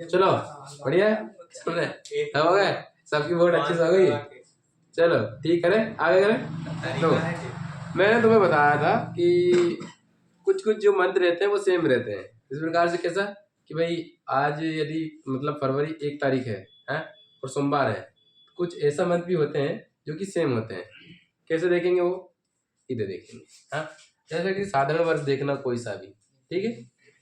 चलो बढ़िया है। सुन रहे हो गए सबकी वोट अच्छी से हो गई। चलो ठीक करें आगे करें। तो मैंने तुम्हें बताया था कि कुछ कुछ जो मंथ रहते हैं वो सेम रहते हैं। इस प्रकार से कैसा कि भाई आज यदि मतलब फरवरी 1 तारीख है और सोमवार है, कुछ ऐसा मंथ भी होते हैं जो कि सेम होते हैं। कैसे देखेंगे वो, इधर देखेंगे। हाँ, जैसे कि साधारण वर्ष देखना कोई सा भी, ठीक है।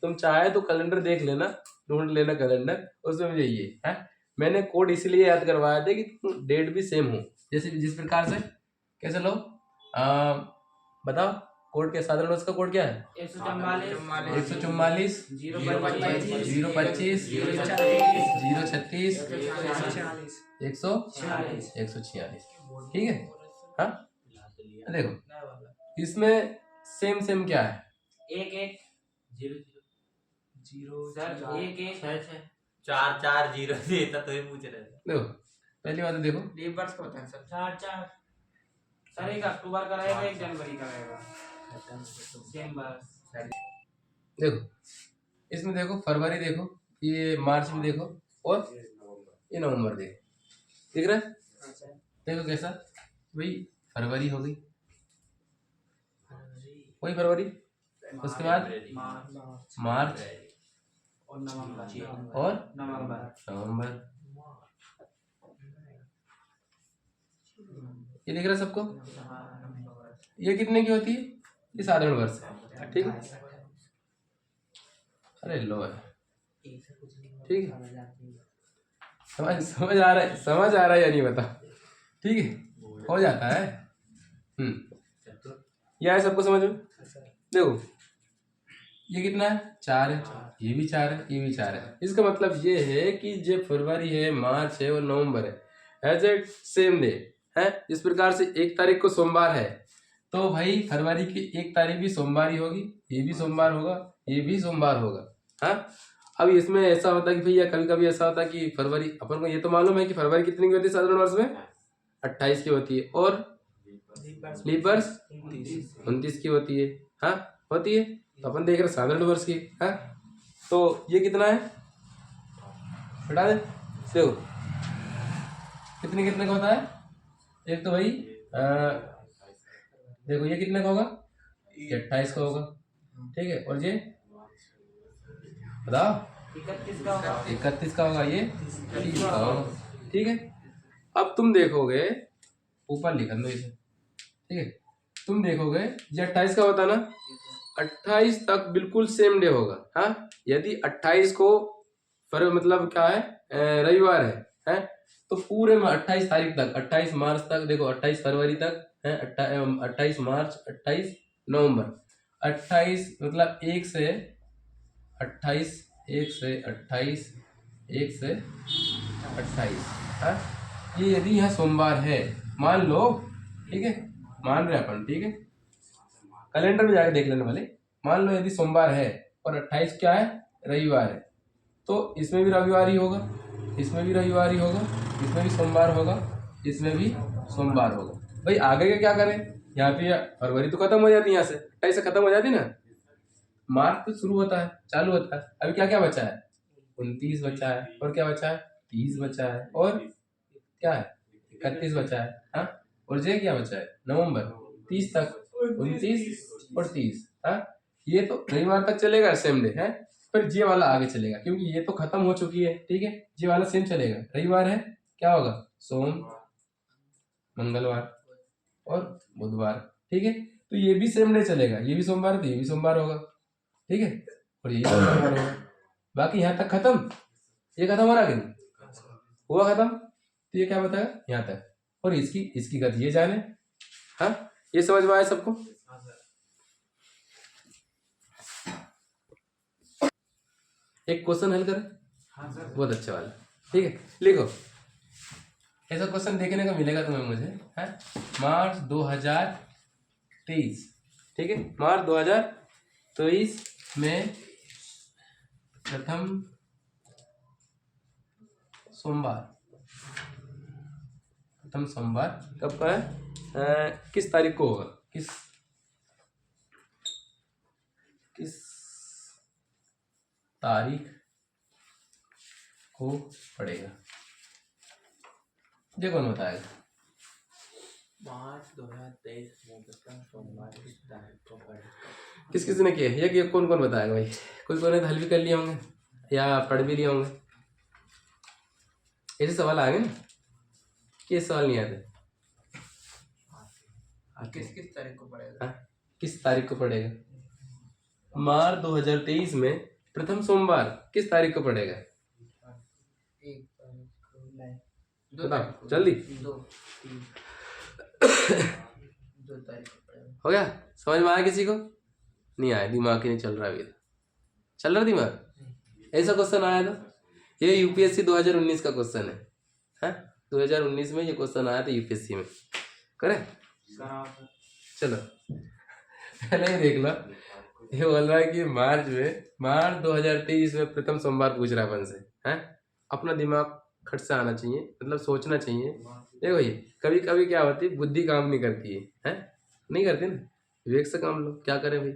तुम चाहे तो कैलेंडर देख लेना, ढूंढ लेना कैलेंडर, उसमें मुझे ये है। मैंने कोड इसलिए याद करवाया था कि डेट भी सेम हो, जैसे जिस प्रकार से कैसे लो बताओ कोड के साधारण वर्ष का कोड क्या है? 144 025 036 146। ठीक है। हाँ देखो इसमें सेम सेम क्या है? 1 0 0 सर 1 4 4 0 देता तो ही पूछ रहे थे। देखो पहली बात देखो लीप वर्ष होता है सर 4 4 सर 1 अक्टूबर का रहेगा 1 जनवरी का रहेगा सेम वर्ष। देखो इसमें देखो फरवरी देखो, ये मार्च में देखो और ये नवंबर देखो, दिख रहा है? देखो कैसा भाई फरवरी हो गई, वही फरवरी, उसके बाद मार्च और नवंबर और नवंबर ये दिख रहा है सबको? ये कितने की होती है? ये साधारण वर्ष है, ठीक है। अरे लो है, ठीक है। समझ आ रहा है, समझ आ रहा है या नहीं बता? ठीक है, हो जाता है। यह है सबको समझ में? देखो ये कितना है? 4 है, ये भी 4 है, ये भी 4 है। इसका मतलब ये है कि जो फरवरी है, मार्च है और नवंबर है एज ए सेम डे है। जिस प्रकार से 1 तारीख को सोमवार है तो भाई फरवरी की 1 तारीख भी सोमवार ही होगी, ये भी सोमवार होगा, ये भी सोमवार होगा। हाँ अब इसमें ऐसा होता है कि भैया कभी कभी ऐसा होता है कि फरवरी, अपन को ये तो मालूम है कि फरवरी कितनी की होती है साधारण वर्ष में? 28 की होती है और लीप वर्ष 29 की होती है। हाँ होती है, तो अपन देख रहे साधारण वर्ष की। हाँ तो ये कितना है हटा दे, देखो कितने कितने का होता है। एक तो भाई देखो ये कितने का होगा? 28 का होगा, ठीक है। और ये बताओ 31 का होगा, ये 30 का होगा, ठीक है। अब तुम देखोगे ऊपर लिखा दो इसे, ठीक है। तुम देखोगे ये 28 का होता ना, 28 तक बिल्कुल सेम डे होगा। हाँ यदि 28 को मतलब क्या है रविवार है तो पूरे में 28 तारीख तक, 28 मार्च तक, देखो 28 फरवरी तक है, 28 मार्च, 28 नवंबर, 28 मतलब 1 से 28, 1 से 28, 1 से 28। हाँ ये यदि यहाँ सोमवार है मान लो, ठीक है, मान रहे अपन, ठीक है। कैलेंडर में जाके देख लेने वाले, मान लो यदि सोमवार है और 28 क्या है रविवार है, तो इसमें भी रविवार ही होगा, इसमें भी रविवार ही होगा, इसमें भी सोमवार होगा, इसमें भी सोमवार होगा। भाई आगे का क्या करें? यहाँ पे फरवरी तो खत्म हो जाती है, यहाँ से 28 से खत्म हो जाती है ना, मार्च तो शुरू होता है, चालू होता है। अभी क्या क्या बचा है? 29 बचा है, और क्या बचा है? 30 बचा है, और क्या है? 31 बचा है। हाँ और ये क्या बचा है? नवंबर 30 तक, 29 और 30। हाँ ये तो रविवार तक चलेगा सेम डे है, फिर ये वाला आगे चलेगा क्योंकि ये तो खत्म हो चुकी है, ठीक है। ये वाला सेम चलेगा, रविवार है क्या होगा? सोम, मंगलवार और बुधवार, ठीक है। तो ये भी सेम डे चलेगा, ये भी सोमवार तो ये भी सोमवार होगा, ठीक है। और ये सोमवार होगा, बाकी यहाँ तक खत्म, ये खत्म हो रहा कि नहीं हुआ खत्म, तो ये क्या बताएगा यहाँ तक, और इसकी इसकी गति ये जाने। हाँ ये समझ में आया सबको? एक क्वेश्चन हल करें, बहुत अच्छा वाला, ठीक है। लिखो ऐसा क्वेश्चन देखने को मिलेगा तुम्हें मुझे, है मार्च 2023, ठीक है। मार्च 2023 में प्रथम सोमवार कब का है? किस तारीख को होगा? किस तारीख को पड़ेगा? ये कौन बताएगा? मार्च 2023 में प्रथम सोमवार किस तारीख को पड़ेगा? किस किस ने किया ये कौन कौन बताएगा भाई? कोई कोई ने तो हल भी कर लिए होंगे या पढ़ भी लिए होंगे। ऐसे सवाल आ गए ना कि ये सवाल नहीं आते। किस तारीख को पड़ेगा? हाँ? किस तारीख को पड़ेगा? मार्च 2023 में प्रथम सोमवार किस तारीख को पड़ेगा? 1 तारीख को नहीं, 2 बताओ तारीख को। जल्दी। 2 तारीख को पड़ेगा। हो गया? समझ में आया किसी को? नहीं आया, दिमाग ही नहीं चल रहा अभी। चल रहा दिमाग? ऐसा क्वेश्चन आया था, ये यूपीएससी 2019 का क्वेश्चन है। हाँ 2019 में ये क्वेश्चन आया था यूपीएससी में। करें? चलो पहले ही देख लो। ये बोल रहा है कि मार्च 2023 में प्रथम सोमवार पूछ रहा है अपन से। हैं? अपना दिमाग खट से आना चाहिए, मतलब सोचना चाहिए। देखो ये कभी कभी क्या होती है, बुद्धि काम नहीं करती है। हैं? नहीं करती ना, विवेक से काम लो। क्या करें भाई,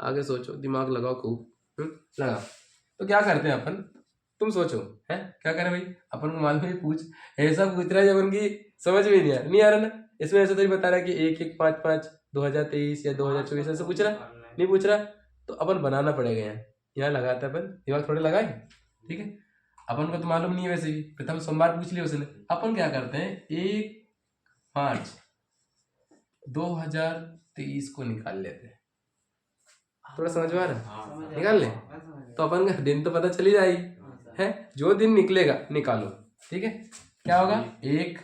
आगे सोचो, दिमाग लगाओ खूब। लगाओ। तो क्या करते हैं अपन, तुम सोचो। है क्या करें भाई, अपन को मालूम है पूछ ऐसा पूछ रहा है जब उनकी समझ में नहीं आ रहा ना। इसमें ऐसा तो नहीं बता रहा कि 1-1-5-5 2023 या 2024 ऐसा पूछ रहा नहीं पूछ रहा। तो अपन बनाना पड़ेगा। यहाँ लगाते अपन दिमाग थोड़े लगाए। ठीक है, अपन को तो मालूम नहीं है वैसे भी, प्रथम सोमवार पूछ लिया उसने। अपन क्या करते हैं 1 मार्च 2023 को निकाल लेते हैं। थोड़ा समझ में आ रहा? निकाल ले तो अपन का दिन तो पता चली जाएगी। है जो दिन निकलेगा निकालो। ठीक है, क्या होगा? 1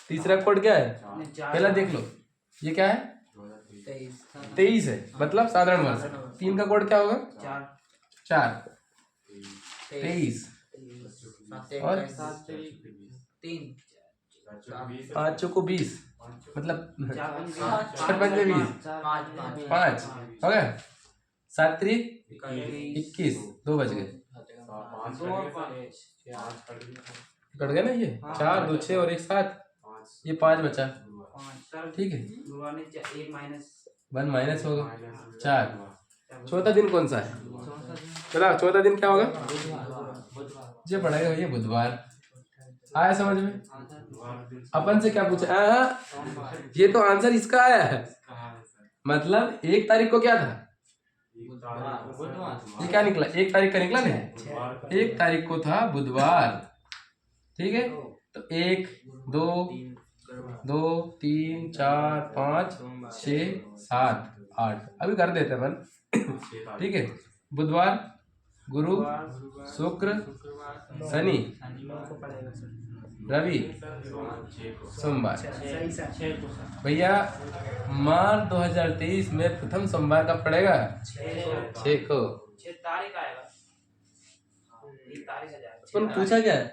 तीसरा कोड क्या है पहला देख लो, ये क्या है? 23 है, मतलब साधारण वर्ष। 3 का कोड क्या होगा? 4 23 और 5 को 20, मतलब 4 पंजे 20, 5 हो गया। 7 3 21, 2 बज गए। कट गया ना ये। 4 2 6 और 1 7, ये 5 बचा। ठीक है, 1 माइनस होगा 4। चौथा दिन कौन सा है बताओ? चौथा दिन क्या होगा? ये पढ़ेगा भैया बुधवार। आया समझ में? अपन से क्या पूछा? ये तो आंसर इसका आया है। मतलब 1 तारीख को क्या था? ये क्या निकला? 1 तारीख का निकला नहीं? 1 तारीख को था बुधवार। ठीक है, तो 1 2 3 4 5 6 7 8 अभी कर देते अपन। ठीक है, बुधवार गुरु शुक्र शनि रवि सोमवार। भैया मार्च 2023 में प्रथम सोमवार कब पड़ेगा? 6 को। अपन पूछा क्या है?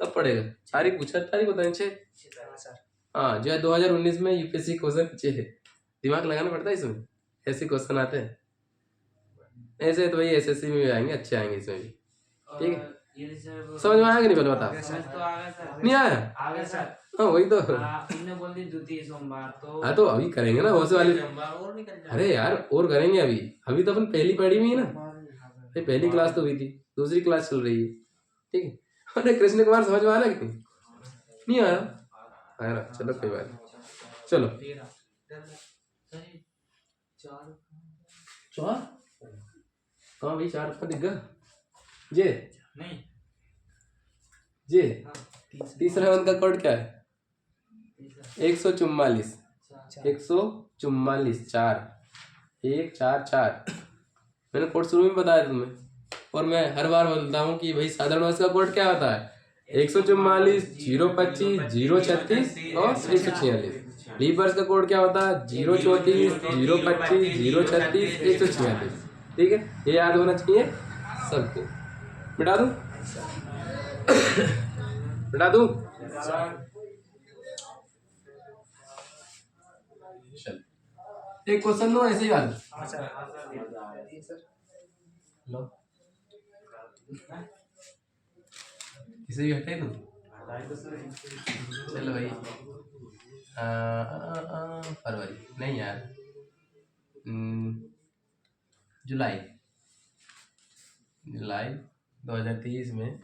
कब पड़ेगा? तारीख पूछा, तारीख बताएं 6। हाँ जो है 2019 में यूपीएससी क्वेश्चन पूछे है। दिमाग लगाना पड़ता है इसमें, ऐसे क्वेश्चन आते हैं। ऐसे तो भाई एसएससी में भी आएंगे, अच्छे आएंगे इसमें भी। ठीक है, समझ में आया कि नहीं पहले बता? नहीं आया? हाँ वही तो। बोल दी द्वितीय सोमवार तो। हाँ तो अभी करेंगे ना बहुत वाली। और नहीं करना। अरे यार और करेंगे अभी। अभी तो अपन पहली पढ़ी हुई है ना, भाई पहली क्लास तो हुई थी, दूसरी क्लास चल रही है। ठीक है, अरे कृष्ण कुमार समझ में आ रहा कि नहीं आ रहा? आ रहा, चलो कोई बात नहीं। चलो 4 कहाँ भाई? 4 का दिख गया जे नहीं जे। तीसरा उनका कोड क्या है? 144 144 4 1 4 4। मैंने कोड शुरू में बताया तुम्हें, और मैं हर बार बोलता हूँ कि भाई साधारण वर्ष का कोड क्या होता है? 144 025 036 और 146। लीप वर्ष का कोड क्या होता है? 034 025 036 146। ठीक है, ये याद होना चाहिए सबको। मिटा दूं? मिटा दूं? चल एक क्वेश्चन लो ऐसे ही वाला लो, इसे भी हटे दूं? चलो भाई फरवरी नहीं यार, जुलाई जुलाई 2023 में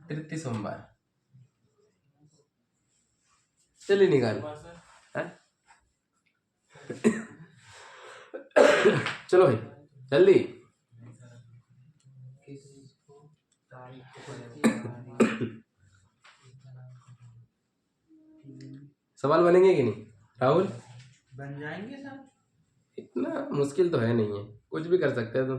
तृतीय सोमवार। चलिए निकाल। हैं? चलो भाई जल्दी। सवाल बनेंगे कि नहीं राहुल? बन जाएंगे सर। इतना मुश्किल तो है नहीं है, कुछ भी कर सकते हैं तुम।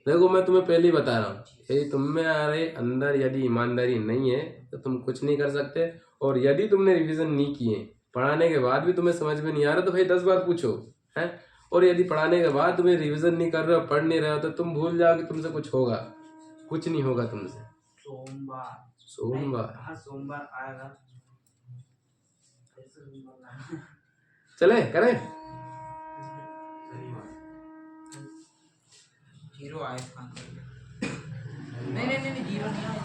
देखो मैं तुम्हें पहले ही बता रहा हूँ, यदि तुम्हारे अंदर यदि ईमानदारी नहीं है तो तुम कुछ नहीं कर सकते। और यदि तुमने रिवीजन नहीं किए, पढ़ाने के बाद भी तुम्हें समझ में नहीं आ रहा तो भाई 10 बार पूछो है। और यदि पढ़ाने के बाद तुम्हें रिवीजन नहीं कर रहे हो, पढ़ नहीं रहे हो, तो तुम भूल जाओ कि तुमसे कुछ होगा। कुछ नहीं होगा तुमसे। सोमवार हाँ सोमवार आएगा। चले करें। जीरो आए नहीं जीरो नहीं आए।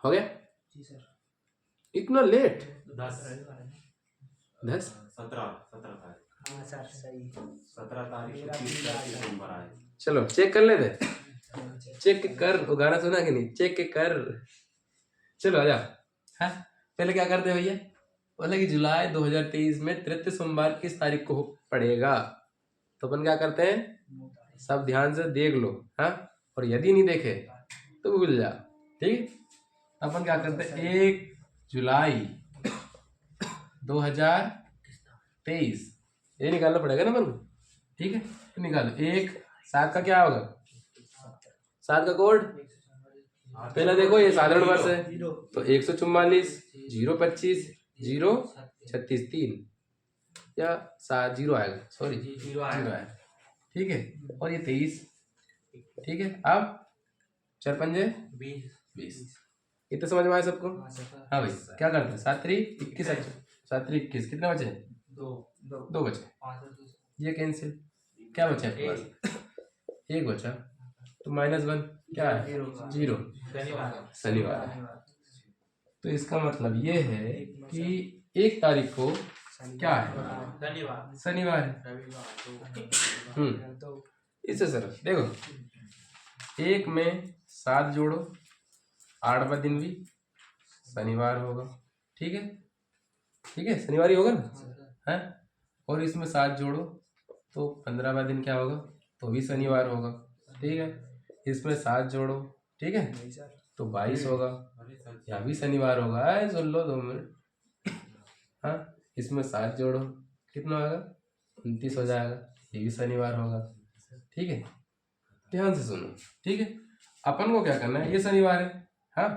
हो गया? जी सर। इतना लेट? 10 10 17 तारीख। हाँ सर सही। 17 तारीख को 30 तारीख को सोमवार आए। चलो चेक कर लेते। चेक कर, वो गाना सुना कि नहीं? चेक कर। चलो आजा। हाँ पहले क्या करते हैं भैया? बोले कि जुलाई 2023 में तृतीय सोमवार किस तारीख को पड़ेगा। तो अपन क्या करते हैं, सब ध्यान से देख लो। हाँ और यदि नहीं देखे तो भूल जा। ठीक। अपन क्या करते हैं, 1 जुलाई 2023 ये निकालना पड़ेगा ना अपन को। ठीक है तो निकालो। 1 7 का क्या होगा? 7 का कोड पहला देखो, ये साधारण वर्ष है तो 144 0 25 0 36 3 या 7 0 आएगा, सॉरी 0 आएगा। ठीक है और ये 23। ठीक है अब 4 पंजे 20। इतना समझ में आया सबको? हाँ भाई क्या करते हैं, 7 3 21 7 3 21 कितने बचे? 2 बचे। ये कैंसिल, क्या बचा आपके पास? 1 बचा तो -1 क्या है? 0 शनिवार है। तो इसका मतलब ये है कि 1 तारीख को क्या है? शनिवार है। इससे सर देखो 1 में 7 जोड़ो, 8वां दिन भी शनिवार होगा। ठीक है शनिवार ही होगा ना है। और इसमें 7 जोड़ो तो 15वां दिन क्या होगा? तो भी शनिवार होगा। ठीक है इसमें 7 जोड़ो, ठीक है तो 22 होगा, यहाँ भी शनिवार होगा। सुन लो 2 मिनट। हाँ इसमें 7 जोड़ो कितना होगा? 29 हो जाएगा, ये भी शनिवार होगा। ठीक है ध्यान से सुनो। ठीक है अपन को क्या करना है, ये शनिवार है। हाँ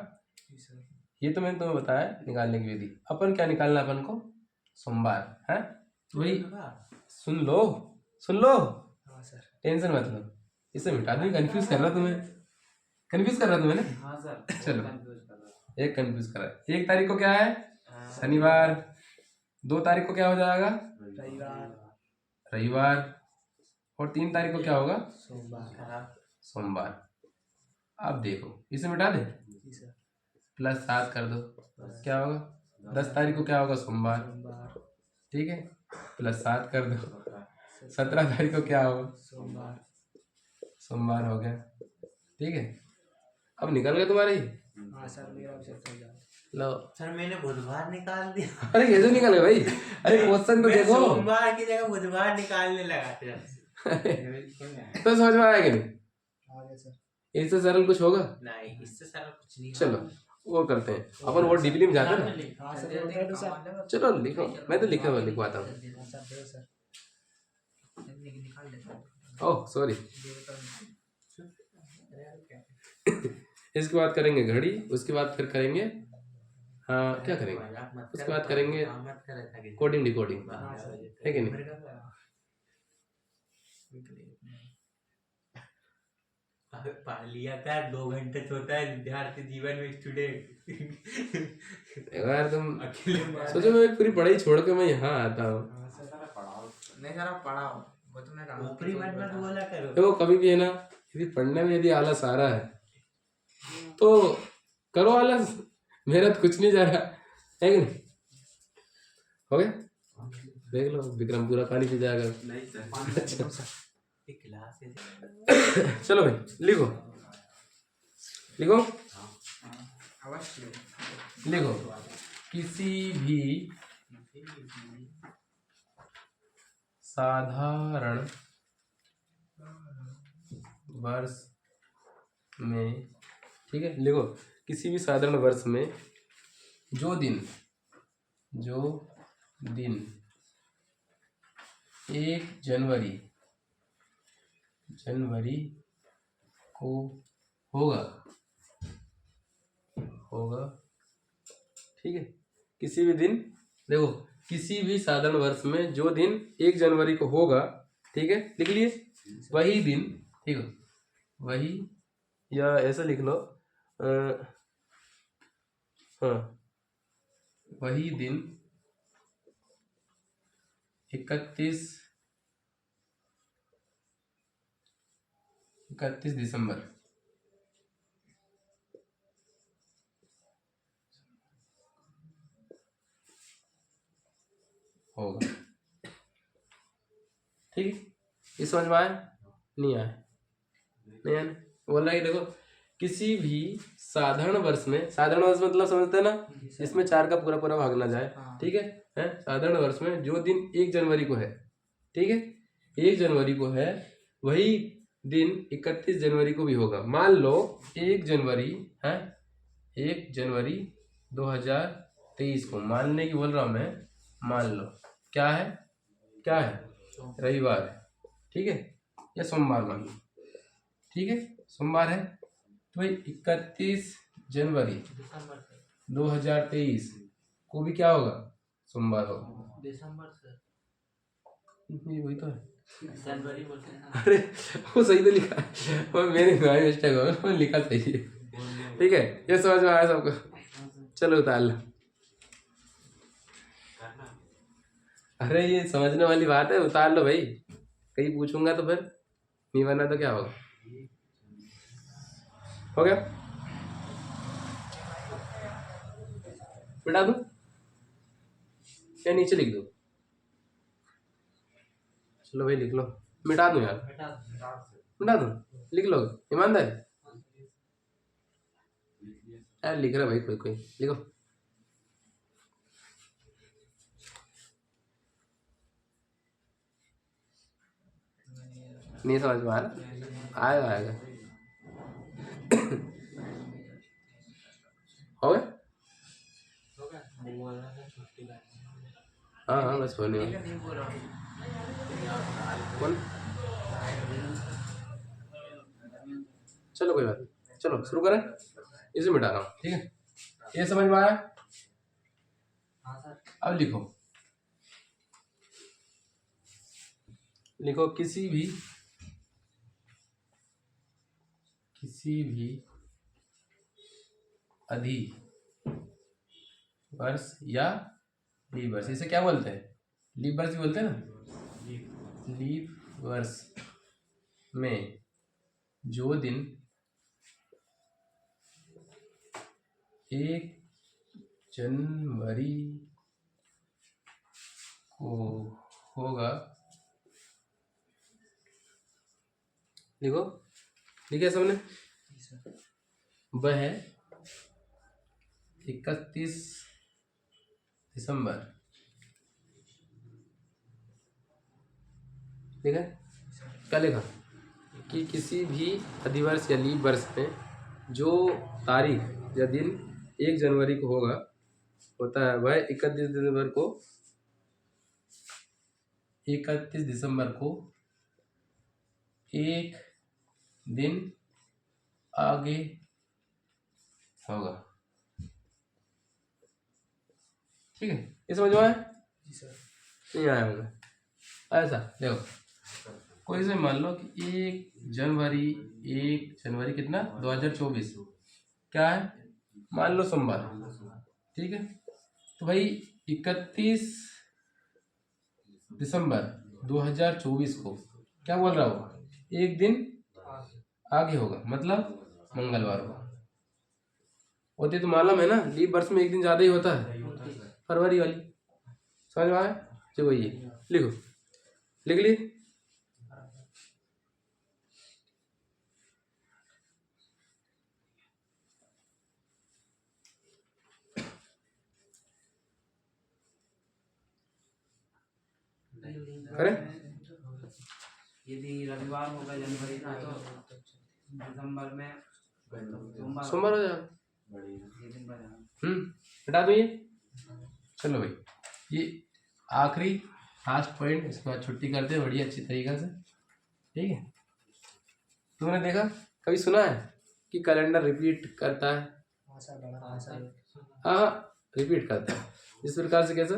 ये तो मैंने तुम्हें बताया निकालने की विधि। अपन क्या निकालना है अपन को? सोमवार है। वही सुन लो टेंशन मत लो, इसे मिटा दो। कंफ्यूज कर रहा तुम्हें ना? हाँ सर। चलो एक कंफ्यूज कर रहा है। 1 तारीख को क्या है? शनिवार। 2 तारीख को क्या हो जाएगा? रविवार। और 3 तारीख को क्या होगा? सोमवार। अब देखो इसे मिटा दे, +7 कर दो, क्या होगा? 10 तारीख को क्या होगा? सोमवार। ठीक है +7 कर दो, 17 तारीख को क्या होगा? सोमवार हो गया। ठीक है अब निकल गए तुम्हारे ही। लो सर मैंने बुधवार निकाल दिया। अरे कैसे निकल गए भाई? अरे क्वेश्चन तो मैं देखो। सोमवार की जगह बुधवार निकालने लगा था। तो समझ में आया कि नहीं? इससे सरल कुछ होगा? नहीं इससे सारा कुछ नहीं। चलो वो करते हैं अपन, वो डीपली में जाते हैं ना। चलो लिखो, मैं तो लिखवाता हूँ। Oh sorry. इसके बाद करेंगे घड़ी, उसके बाद फिर करेंगे हाँ क्या करेंगे, उसके बाद करेंगे कोडिंग डिकोडिंग, है कि नहीं? पढ़ लिया था 2 घंटे सोता है विद्यार्थी जीवन में स्टूडेंट। यार तुम सोचो मैं पूरी पढ़ाई छोड़ के मैं यहाँ आता हूँ। नहीं सर आप पढ़ाओ, वो तो मैं राम ऊपरी मत मत बोला करो। देखो कभी भी है ना, यदि पढ़ने में यदि आलस आ रहा है तो करो आलस, मेहनत कुछ नहीं जा रहा है कि नहीं। हो गया, देख लो विक्रम पूरा पानी पी जाएगा। नहीं सर अच्छा एक गिलास है। चलो भाई लिखो लिखो अवश्य। लिखो, किसी भी साधारण वर्ष में, ठीक है, लिखो किसी भी साधारण वर्ष में जो दिन 1 जनवरी को होगा, ठीक है। किसी भी दिन, देखो किसी भी साधारण वर्ष में जो दिन 1 जनवरी को होगा, ठीक है, लिख लिए वही दिन, ठीक है, वही, या ऐसा लिख लो हाँ, वही दिन 31 दिसंबर होगा, ठीक है। ये समझ में आया? नहीं आया? नहीं आया? बोल रहा है कि देखो किसी भी साधारण वर्ष में, साधारण वर्ष मतलब समझते हैं ना, इसमें 4 का पूरा पूरा भाग ना जाए, ठीक है, साधारण वर्ष में जो दिन 1 जनवरी को है, ठीक है, 1 जनवरी को है, वही दिन 31 जनवरी को भी होगा। मान लो 1 जनवरी है, 1 जनवरी 2023 को, मानने की बोल रहा हूँ मैं, मान लो क्या है रविवार है, ठीक है, या सोमवार मान लो, ठीक है, सोमवार है, तो भाई 31 जनवरी 2023 को भी क्या होगा, सोमवार होगा। दिसंबर सर, वही तो है। जनवरी बोलते हैं। अरे वो सही तो लिखा है, वो मेरी मिस्टेक हो गई, लिखा सही है, ठीक है। ये समझ में आया सबको? चलो उतार लो। अरे ये समझने वाली बात है, उतार लो भाई, कहीं पूछूंगा तो फिर नहीं बना तो क्या होगा। हो गया, मिटा दूं या नीचे लिख दूं? चलो भाई लिख लो, मिटा दूं यार, मिटा दूं, लिख लो ईमानदार यार, लिख रहा भाई कोई लिखो। नहीं समझ में आ रहा? आएगा हो गया? हाँ बस होने वाला। कौन? चलो कोई बात नहीं, चलो शुरू करें, इसे मिटा रहा हूँ, ठीक है। ये समझ में आया? अब लिखो किसी भी अधि वर्ष या लीप वर्ष, इसे क्या बोलते हैं, लीप वर्ष भी बोलते हैं ना, लीप वर्ष में जो दिन 1 जनवरी को होगा, लिखे सबने, वह 31 दिसंबर, ठीक है। क्या लिखा कि किसी भी अधिवर्ष या लीप वर्ष में जो तारीख या दिन 1 जनवरी को होता है, वह 31 दिसंबर को 1 दिन आगे होगा, ठीक है। ये समझ में आया? नहीं आया होगा? ऐसा देखो, कोई से मान लो कि 1 जनवरी कितना 2024 क्या है, मान लो सोमवार, ठीक है। तो भाई 31 दिसंबर 2024 को क्या बोल रहा हूँ, एक दिन आगे होगा, मतलब मंगलवार को। होती तो मालूम है ना, लीप वर्ष में एक दिन ज़्यादा ही होता है, फरवरी वाली, समझ में आया? जो वही है, लिखो, लिख ली। करें? यदि रविवार होगा जनवरी का तो दिसंबर में सोमवार हो जाएगा। ये दिन बना। हटा दो ये। चलो भाई, ये आखिरी लास्ट पॉइंट, इसके बाद छुट्टी करते हैं बढ़िया अच्छी तरीके से, ठीक है। तुमने देखा, कभी सुना है कि कैलेंडर रिपीट करता है? हाँ, रिपीट करता है। इस प्रकार से कैसा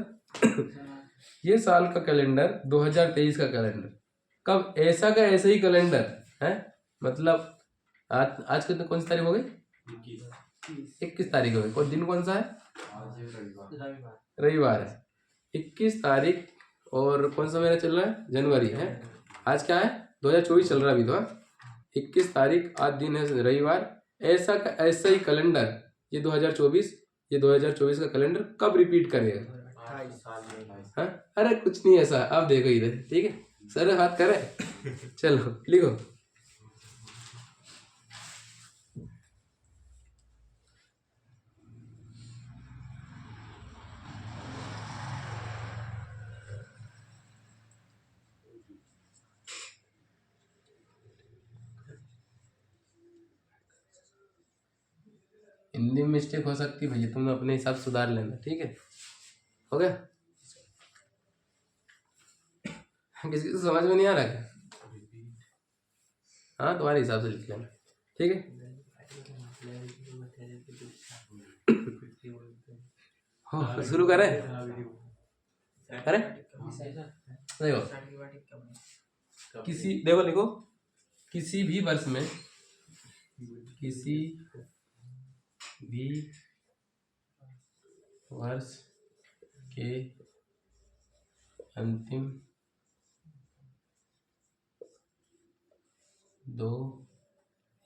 ये साल का कैलेंडर 2023 का कैलेंडर कब ऐसा का ऐसा ही कैलेंडर है, मतलब आज कितने कौन सी तारीख हो गई? 21 तारीख हो गई। और दिन कौन सा है? रविवार है। 21 तारीख और कौन सा महीना चल रहा है? जनवरी है। आज क्या है? 2024 चल रहा है अभी तो। 21 तारीख आज दिन है रविवार। ऐसा का ऐसा ही कैलेंडर ये 2024 का कैलेंडर कब रिपीट करेगा? हाँ, अरे कुछ नहीं ऐसा, अब देखो इधर, ठीक है, सर हाथ करे। चलो लिखो, हिंदी में मिस्टेक हो सकती है भैया, तुम अपने हिसाब सुधार लेना, ठीक है? हो गया? किसी को समझ में नहीं आ रहा क्या? हाँ, तुम्हारे हिसाब से लिख लेना, ठीक है? हो शुरू करें? करें? देखो, देखो लिखो, किसी भी वर्ष में, किसी भी वर्ष के अंतिम 2,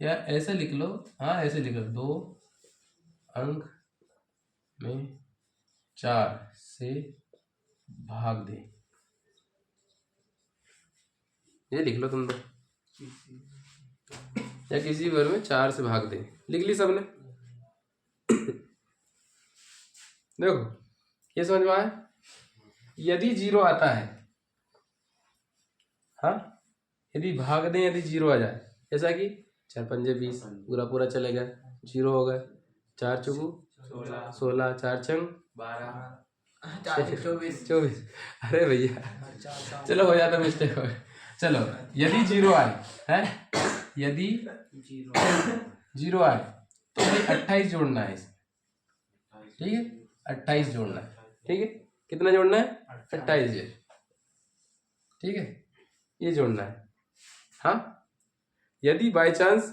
या ऐसे लिख लो, हाँ ऐसे लिख लो, 2 अंक में 4 से भाग दे, ये लिख लो तुम तो, या किसी वर्ग में 4 से भाग दे, लिख ली सबने? देखो ये समझ में आया? यदि 0 आता है, हाँ, यदि भाग दें, यदि 0 आ जाए, जैसा कि 4 पंजे 20, पूरा पूरा चलेगा, 0 हो गए, 4 चुकू 16, 4 छंग 12, 24। अरे भैया चलो, हो जाता मिस्टेक हो गया। चलो, यदि 0 आए है, यदि 0 आए तो भाई 28 जोड़ना है इसमें, ठीक है? 28 जोड़ना है, ठीक है? कितना जोड़ना है? 28 है, ठीक है? ये जोड़ना है। हाँ, यदि बाय चांस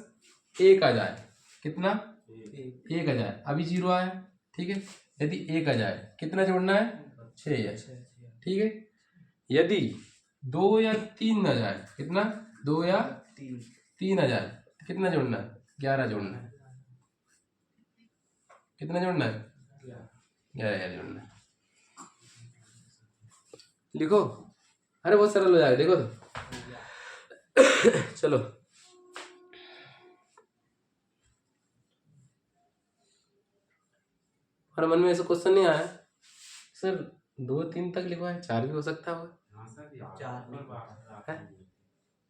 1 आ जाए, कितना? 1 आ जाए, अभी 0 आया, ठीक है? यदि 1 आ जाए, कितना जोड़ना है? 6 है, ठीक है? यदि 2 या 3 आ जाए, कितना? 2 या 3 आ जाए, कितना जोड़ना है? 11 जोड़ना है। कितना जोड़ना है? 11 जोड़ना है। लिखो, अरे बहुत सरल हो जाएगा, देखो तो। चलो, हमारे मन में ऐसा क्वेश्चन नहीं आया सर, 2 3 तक लिखवाए, 4 भी हो सकता है?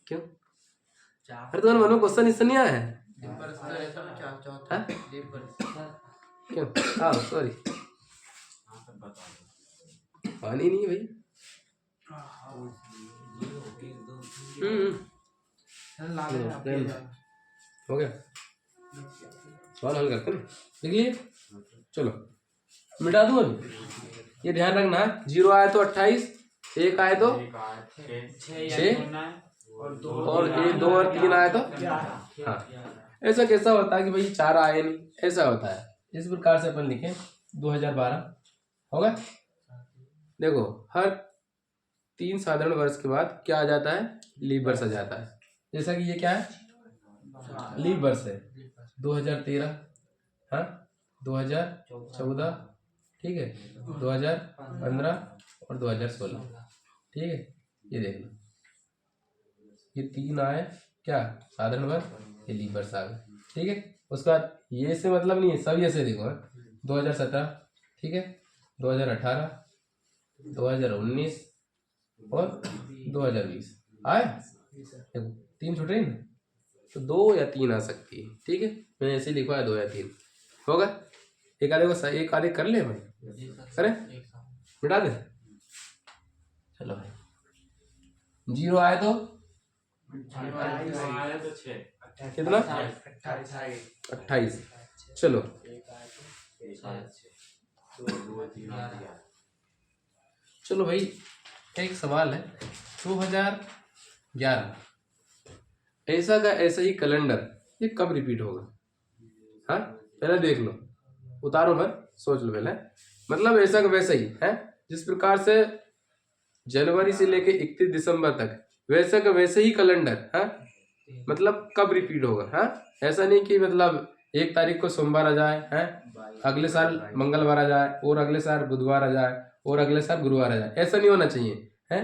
क्यों? अरे तुम्हारे मन में क्वेश्चन इससे नहीं आया है? क्यों? हाँ सॉरी, पानी नहीं है भाई। हो गया, सवाल हल करते हैं, लिख लिए? चलो मिटा दूं अभी, ये ध्यान रखना, 0 आए तो 28, 1 आए तो 6, और 1 2 और 3 आए तो, हाँ। ऐसा कैसा होता है कि भाई 4 आए नहीं, ऐसा होता है। इस प्रकार से अपन लिखें 2012, होगा? देखो, हर 3 साधारण वर्ष के बाद क्या आ जाता है, लीप वर्ष आ जाता है। जैसा कि ये क्या है, लीप वर्ष है 2013, हाँ 2014, ठीक है 2015 और 2016, ठीक है। ये देख लो, ये 3 आए क्या साधारण वर्ष, ये लीप वर्ष आ गए, ठीक है। उसके बाद ये से मतलब नहीं है, सब ये से देखो 2017, ठीक है 2018, 2019 और 2020 आए। देखो 3 छूट रही ना, तो 2 या 3 आ सकती है, ठीक है। मैंने ऐसे लिखा है 2 या 3 होगा। एक आधे को एक आधे कर ले भाई, करें मिटा दे। चलो भाई, 0 आए तो कितना, 28। चलो चलो भाई, एक सवाल है 2011 ऐसा का ऐसा ही कैलेंडर ये कब रिपीट होगा। हाँ पहले देख लो, उतारो मत, सोच लो पहले। मतलब ऐसा का वैसा ही है, जिस प्रकार से जनवरी से लेके 31 दिसंबर तक वैसा का वैसे ही कैलेंडर, हाँ मतलब कब रिपीट होगा। हाँ ऐसा नहीं कि मतलब 1 तारीख को सोमवार आ जाए, हैं अगले साल मंगलवार आ जाए, और अगले साल बुधवार आ जाए, और अगले साल गुरुवार आ जाए, ऐसा नहीं होना चाहिए। है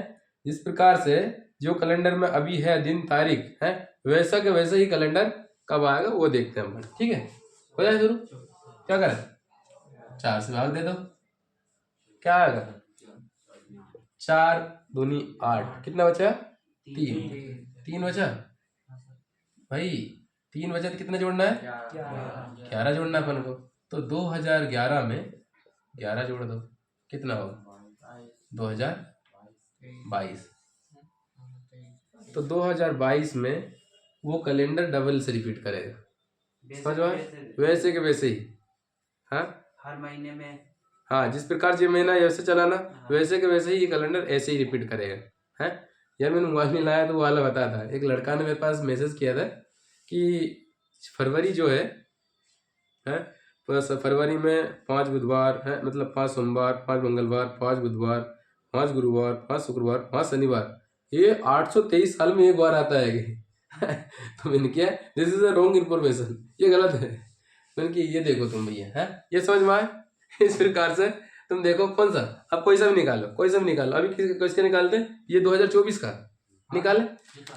जिस प्रकार से जो कैलेंडर में अभी है दिन तारीख है, वैसा के वैसे ही कैलेंडर कब आएगा वो देखते हैं हम, ठीक है। हो जाए शुरू, क्या करें, 4 से भाग दे दो, क्या आएगा 4 दूनी 8, कितना बचा 3 बचा भाई, 3 बचा तो कितना जोड़ना है 11 जोड़ना है अपन को। तो 2011 में 11 जोड़ दो, कितना होगा 2022। तो 2022 में वो कैलेंडर डबल से रिपीट करेगा, समझ में, वैसे के वैसे ही। हाँ हर महीने में, हाँ जिस प्रकार से महीना ऐसे चलाना, वैसे के वैसे ही ये कैलेंडर ऐसे ही रिपीट करेगा। है यार मैंने मोबाइल नहीं लाया तो वो वाला बता था, एक लड़का ने मेरे पास मैसेज किया था कि फरवरी जो है फरवरी में 5 बुधवार है, मतलब 5 सोमवार, 5 मंगलवार, 5 बुधवार, 5 गुरुवार, 5 शुक्रवार, 5 शनिवार, ये 823 साल में एक बार आता है कि तो मैंने किया this is a wrong information, ये गलत है। मैंने कि ये देखो तुम भैया, है ये समझ में आए। इस प्रकार से तुम देखो कौन सा, अब कोई सा भी निकालो, कोई सा भी निकालो। अभी किसका निकालते हैं, ये 2024 का निकाले,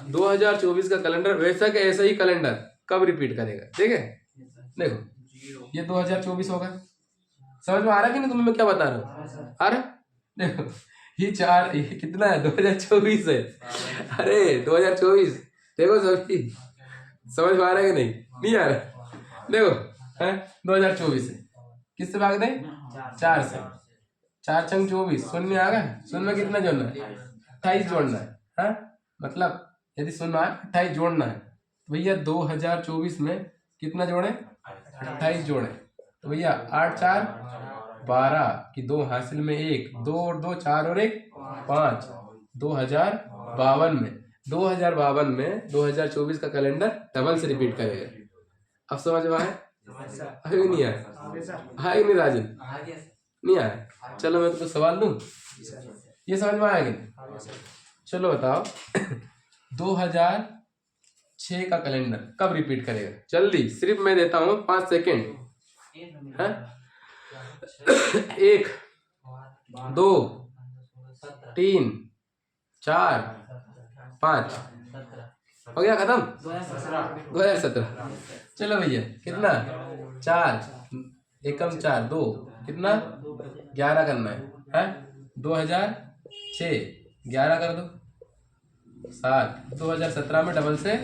2024 का कैलेंडर वैसा का ऐसा ही कैलेंडर कब रिपीट करेगा, ठीक है। देखो ये 2024 होगा, समझ में आ रहा है कि नहीं तुम्हें मैं क्या बता रहा हूँ, आ रहा। देखो ये 4, ये कितना है 2024 है, अरे 2024 देखो सभी, समझ में आ रहा है कि नहीं, नहीं आ रहा। देखो है 2024 है, किससे भाग दें 4 से, 4 छंग 24, शून्य आ गया, शून्य में कितना जोड़ना है 28 जोड़ना है। हाँ मतलब यदि शून्य आए 28 जोड़ना है, तो भैया 2024 में कितना जोड़े 28 जोड़े, तो भैया 8 4 12 की 2 हासिल में 1, 2 और 2 4 और 1 5, 2052 में 2052 में 2024 का कैलेंडर डबल से रिपीट करेगा। अब समझ में आए, अभी नहीं आया, है नहीं राजन, नहीं आया। चलो मैं तुमको सवाल दूं, ये समझ में आएगा, चलो बताओ 2006 का कैलेंडर कब रिपीट करेगा, जल्दी, सिर्फ मैं देता हूँ 5 सेकेंड। 1 2 3 4 5, हो गया खत्म 2017। चलो भैया कितना 4 एकम 4 2, कितना 11 करना है 2006 11 कर दो 7, 2017 में डबल से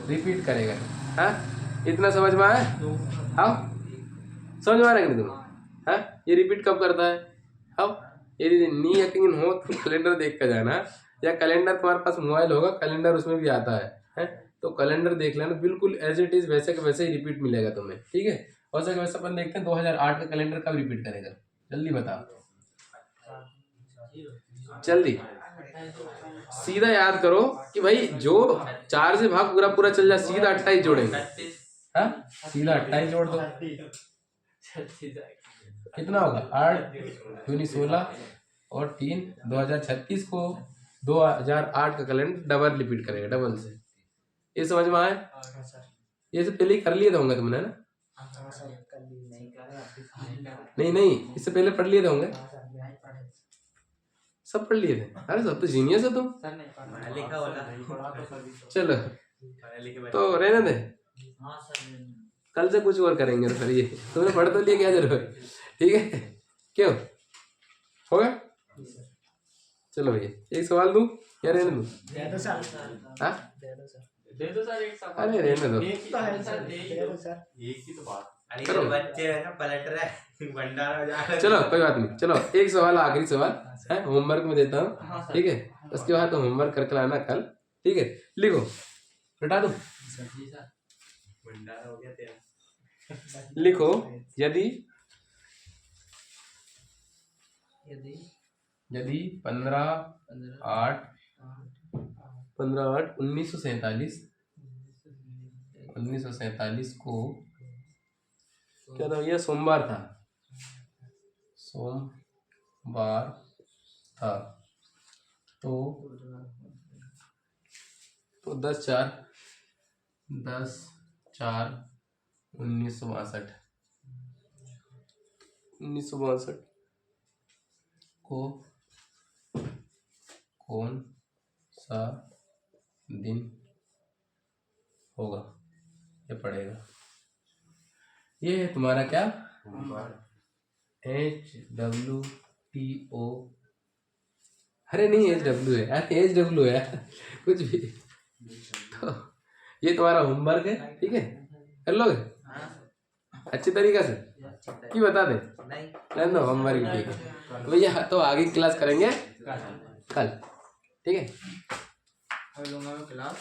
रिपीट करेगा। हाँ इतना समझ में आया, हाँ समझ में आ रहा है कि नहीं तुम्हें। हाँ ये रिपीट कब करता है, अब यदि नहीं यकीन हो तो कैलेंडर देख कर जाना, या कैलेंडर तुम्हारे पास मोबाइल होगा, कैलेंडर उसमें भी आता है तो कैलेंडर देख लेना, बिल्कुल एज इट इज वैसे के वैसे ही रिपीट मिलेगा तुम्हें, ठीक है। वैसे वैसे अपन देखते हैं 2008 का कैलेंडर कब रिपीट करेगा, जल्दी बताओ, जल्दी सीधा याद करो कि भाई जो 4 से भाग पूरा पूरा चल जाए, सीधा 28 जोड़ेंगे। हाँ सीधा 28 जोड़ दो, कितना होगा 8 दूनी 16 और 3 2036 को 2008 का कैलेंडर डबल रिपीट करेगा, डबल से। ये समझ में आए? हाँ सर। ये से पहले ही कर लिए होंगे तुमने ना? हाँ सर, कल नहीं करे अभी फाइनल। नहीं, इससे पहले पढ़ लिए होंगे, हाँ सर, नहीं पढ़े सब पढ़ लिए थे। अरे सब तो जीनियस हो तुम। सर, नहीं पढ़ा। पढ़ा लिखा वाला। नहीं पढ़ा तो सभी तो। चलो पढ़े लिखे बच्चे। तो रहने दे, हाँ सर। कल से कुछ और करेंगे। तो फिर ये तुमने पढ़ तो लिया, क्या जरूरत, ठीक है? क्यों हो गया? चलो भैया एक सवाल दूं या रहने दूं? दे दो सर। हाँ दे दो सर एक सवाल। अरे रहने दो। एक तो है सर, दे दो सर। एक ही तो बात। अरे करो। ये बच्चे है ना, पलट रहा है भंडारा हो जाएगा। चलो कोई बात नहीं, चलो एक सवाल, आखिरी सवाल है, होमवर्क में देता हूँ, हाँ सर। ठीक है? उसके बाद तो होमवर्क करके लाना कल, ठीक है? लिखो, हटा दो, सर जी सर। भंडारा हो गया तेरा। लिखो यदि यदि 15/8/1947 को क्या था भैया? सोमवार था, सोमवार था, तो 10/4/1962 को कौन सा दिन होगा? ये पड़ेगा। ये है तुम्हारा क्या? HWTO। अरे नहीं HW है, अरे HW है कुछ भी। तो ये तुम्हारा होमवर्क है, ठीक है? कर लोगे अच्छी तरीके से? क्यों बता दे? नहीं नो होमवर्क ठीक है भैया, तो आगे क्लास करेंगे कल, ठीक है? हम लोगों में क्लास